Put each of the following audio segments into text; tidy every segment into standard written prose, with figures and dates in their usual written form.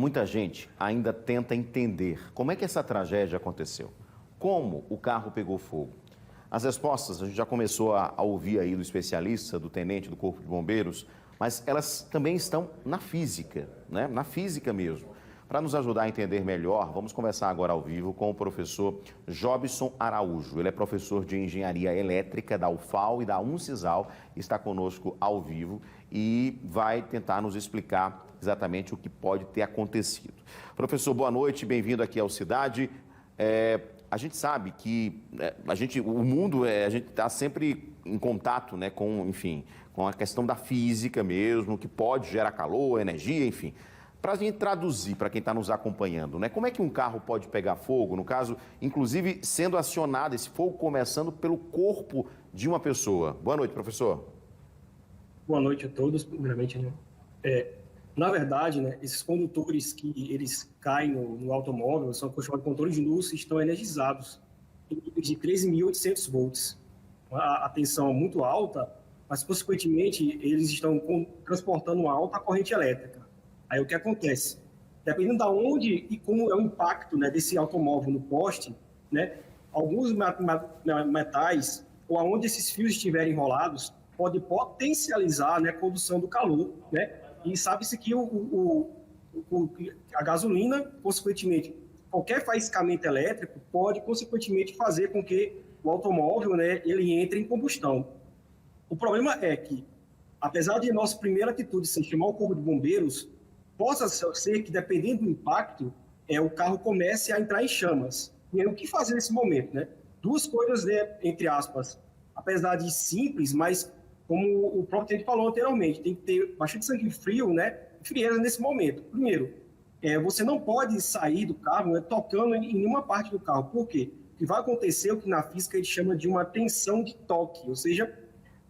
Muita gente ainda tenta entender como é que essa tragédia aconteceu. Como o carro pegou fogo? As respostas a gente já começou a ouvir aí do especialista, do tenente do Corpo de Bombeiros, mas elas também estão na física, né? Na física mesmo. Para nos ajudar a entender melhor, vamos conversar agora ao vivo com o professor Jobson Araújo. Ele é professor de Engenharia Elétrica da UFAL e da Uncisal, está conosco ao vivo e vai tentar nos explicar exatamente o que pode ter acontecido. Professor, boa noite, bem-vindo aqui ao Cidade. A gente sabe que o mundo, a gente está sempre em contato, né, com, enfim, com a questão da física mesmo, que pode gerar calor, energia, enfim. Para a gente traduzir para quem está nos acompanhando, né, como é que um carro pode pegar fogo, no caso, inclusive sendo acionado, esse fogo começando pelo corpo de uma pessoa. Boa noite, professor. Boa noite a todos, primeiramente, né? Na verdade, né, esses condutores que eles caem no automóvel são chamados de condutores de luz e estão energizados em níveis de 13.800 volts. A tensão é muito alta, mas, consequentemente, eles estão transportando uma alta corrente elétrica. Aí o que acontece? Dependendo de onde e como é o impacto, né, desse automóvel no poste, né, alguns metais ou aonde esses fios estiverem enrolados pode potencializar, né, a condução do calor, né? E sabe-se que a gasolina, consequentemente, qualquer faiscamento elétrico pode, consequentemente, fazer com que o automóvel, né, ele entre em combustão. O problema é que, apesar de nossa primeira atitude ser chamar o Corpo de Bombeiros, possa ser que, dependendo do impacto, o carro comece a entrar em chamas. E aí, o que fazer nesse momento, né? Duas coisas, né, entre aspas, apesar de simples, mas como o próprio tenente falou anteriormente, tem que ter bastante sangue frio, né, frieza nesse momento. Primeiro, você não pode sair do carro, né, tocando em nenhuma parte do carro. Por quê? O que vai acontecer é o que na física eles chamam de uma tensão de toque, ou seja,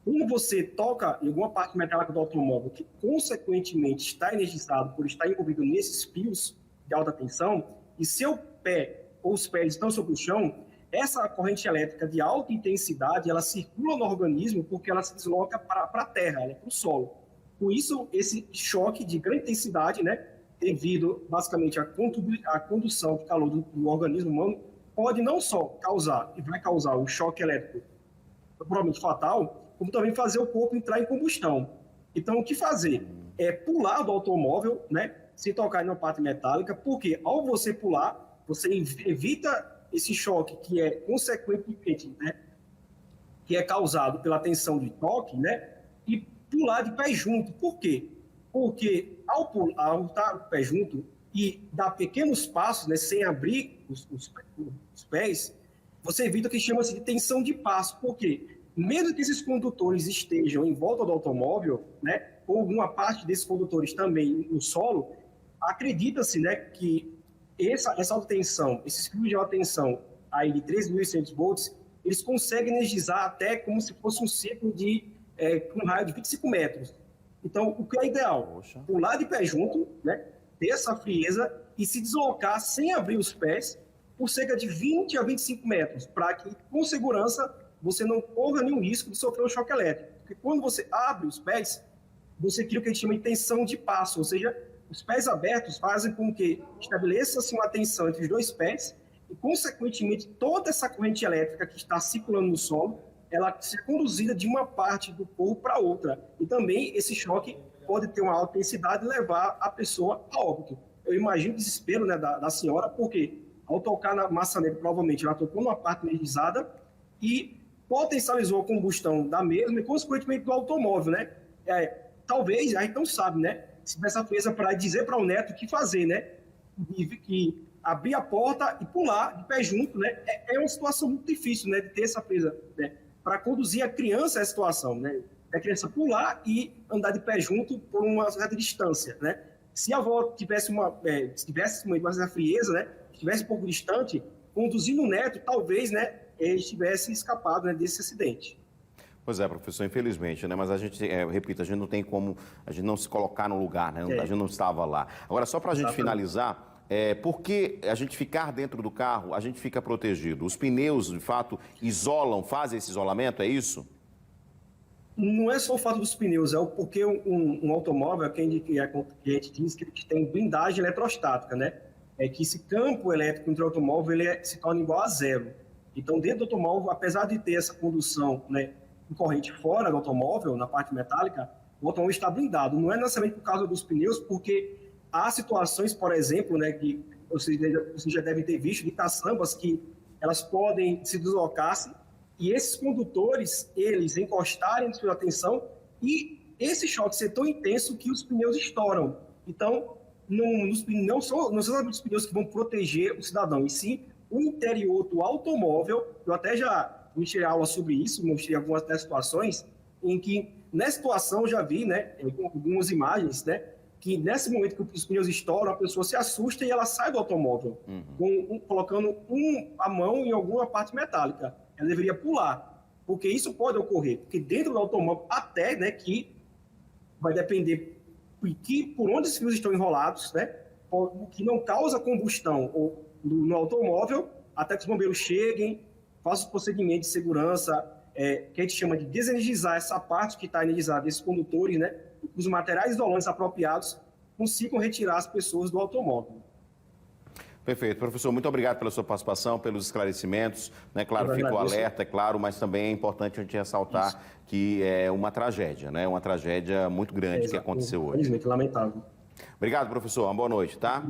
quando você toca em alguma parte metálica do automóvel que, consequentemente, está energizado por estar envolvido nesses fios de alta tensão, e seu pé ou os pés estão sobre o chão, essa corrente elétrica de alta intensidade, ela circula no organismo porque ela se desloca para a terra, para o solo. Com isso, esse choque de grande intensidade, né, devido basicamente à condução de calor do organismo humano, pode não só causar, e vai causar o choque elétrico provavelmente fatal, como também fazer o corpo entrar em combustão. Então, o que fazer? É pular do automóvel, né, sem tocar em uma parte metálica, porque ao você pular, você evita esse choque que é consequentemente, né, que é causado pela tensão de toque, né, e pular de pé junto. Por quê? Porque ao estar de pé junto e dar pequenos passos, né, sem abrir os pés, você evita o que chama-se de tensão de passo. Por quê? Mesmo que esses condutores estejam em volta do automóvel, né, ou alguma parte desses condutores também no solo, acredita-se, né, que essa alta tensão, esses fios de alta tensão aí de 3.800 volts, eles conseguem energizar até como se fosse um círculo com um raio de 25 metros. Então, o que é ideal? Pular de pé junto, né, ter essa frieza e se deslocar sem abrir os pés por cerca de 20 a 25 metros, para que, com segurança, você não corra nenhum risco de sofrer um choque elétrico. Porque quando você abre os pés, você cria o que a gente chama de tensão de passo, ou seja, os pés abertos fazem com que estabeleça-se uma tensão entre os dois pés e, consequentemente, toda essa corrente elétrica que está circulando no solo, ela seja conduzida de uma parte do corpo para outra. E também esse choque pode ter uma alta intensidade e levar a pessoa a óbito. Eu imagino o desespero, né, da senhora, porque ao tocar na maçaneta, provavelmente ela tocou numa parte energizada e potencializou a combustão da mesma e, consequentemente, do automóvel, né? Talvez, a gente não sabe, né? Se essa frieza para dizer para o neto o que fazer, né? Que abrir a porta e pular de pé junto, né? É uma situação muito difícil, né? De ter essa frieza, né? Para conduzir a criança a essa situação, né? A criança pular e andar de pé junto por uma certa distância, né? Se a avó tivesse uma frieza, né? Estivesse um pouco distante, conduzindo o neto, talvez, né? Ele tivesse escapado, né, desse acidente. Pois é, professor, infelizmente, né? Mas a gente, repito, a gente não tem como a gente não se colocar no lugar, né? A gente não estava lá. Agora, só para a gente finalizar, por que a gente ficar dentro do carro, a gente fica protegido? Os pneus, de fato, isolam, fazem esse isolamento, é isso? Não é só o fato dos pneus, é o porque um automóvel, que a gente diz que tem blindagem eletrostática, né? É que esse campo elétrico entre o automóvel se torna igual a zero. Então, dentro do automóvel, apesar de ter essa condução, né, de corrente fora do automóvel, na parte metálica, o automóvel está blindado. Não é necessariamente por causa dos pneus, porque há situações, por exemplo, né, que vocês já devem ter visto, de caçambas que elas podem se deslocar-se e esses condutores, eles encostarem na sua atenção e esse choque ser tão intenso que os pneus estouram. Então, não são os pneus que vão proteger o cidadão, e sim o interior do automóvel. Eu até já mostrei aula sobre isso, mostrei algumas das situações em que, nessa situação, já vi, né, algumas imagens, né, que nesse momento que os pneus estouram, a pessoa se assusta e ela sai do automóvel, colocando a mão em alguma parte metálica. Ela deveria pular, porque isso pode ocorrer, porque dentro do automóvel, até, né, que vai depender por onde os fios estão enrolados, né, que não causa combustão no automóvel, até que os bombeiros cheguem, façam os procedimentos de segurança, que a gente chama de desenergizar essa parte que está energizada desses condutores, né, os materiais isolantes apropriados consigam retirar as pessoas do automóvel. Perfeito. Professor, muito obrigado pela sua participação, pelos esclarecimentos. Né? Claro, fica o alerta, é claro, mas também é importante a gente ressaltar que é uma tragédia, né? Uma tragédia muito grande que aconteceu hoje. Infelizmente, lamentável. Obrigado, professor. Uma boa noite, tá?